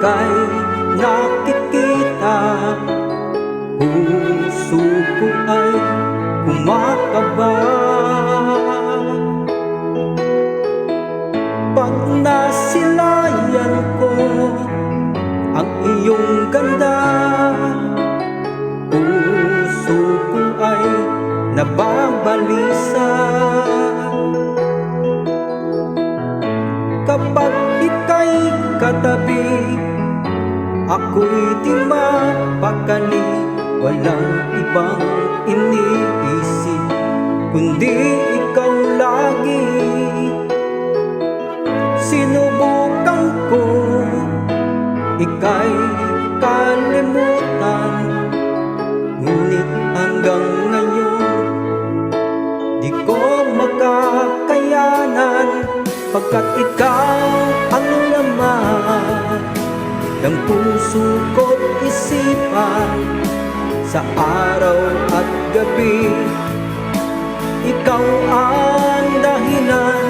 ika'y nakikita, puso ko ay kumakaba. Pag nasilayan ko ang iyong ganda, puso ko ay nababalisa. Kapag ika'y katabi, ako'y di mapakali, walang ibang iniisip kundi ikaw lagi. Sinubukan ko ika'y kalimutan, ngunit hanggang ngayon di ko makakayanan, pagkat ikaw ang laman ng puso ko't isipan. Sa araw at gabi, ikaw ang dahilan.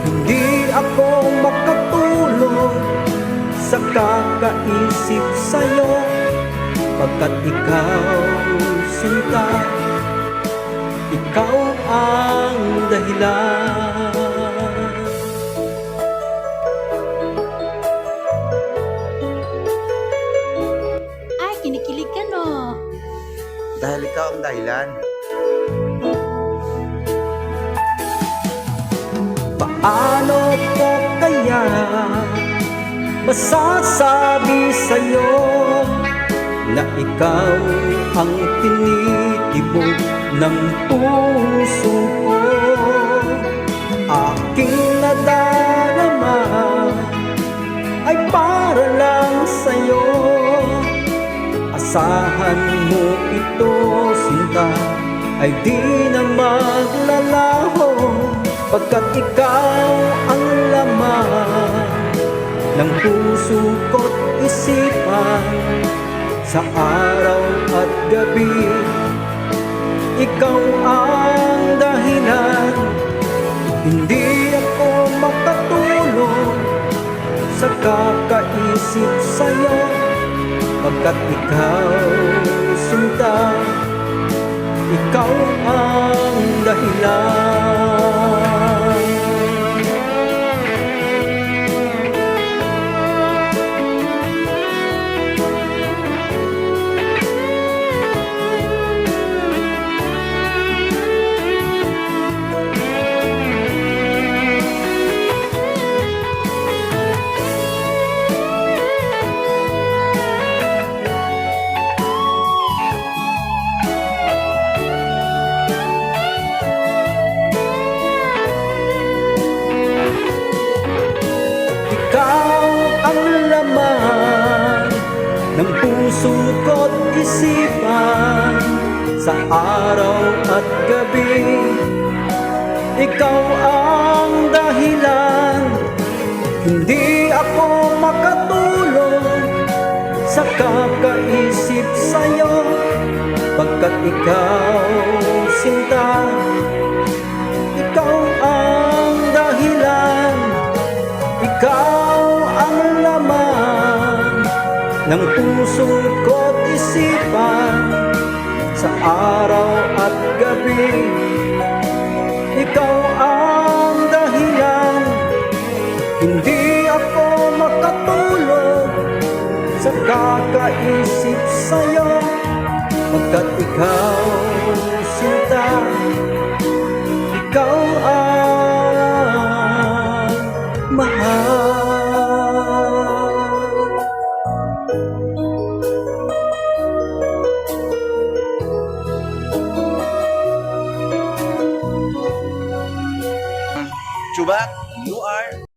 Hindi ako makatulog sa kakaisip sa'yo, pagkat ikaw sinta, ikaw ang dahilan. Ay, kinikilig ka no. Dahil ikaw ang dahilan. Paano ko kaya masasabi sa'yo na ikaw ang tinitibok ng puso ko? Aking nadarama ay para lang sa'yo. Asahan mo ito, sinta, ay di na maglalaho, pagkat ikaw ang laman ng puso ko't isipan. Sa araw at gabi, ikaw ang dahilan. Hindi ako makatulog sa kakaisip sa'yo, pagkat ikaw sinta, ikaw ang dahilan. Ikaw ang laman ng puso ko't isipan. Sa araw at gabi, ikaw ang dahilan. Hindi ako makatulog sa kakaisip sa'yo, pagkat ikaw sinta, ikaw ang dahilan. Ikaw ang laman ng puso ko't isipan. Sa araw at gabi, ikaw ang dahilan. Hindi ako makatulog sa kakaisip sa'yo, pagkat ikaw sinta,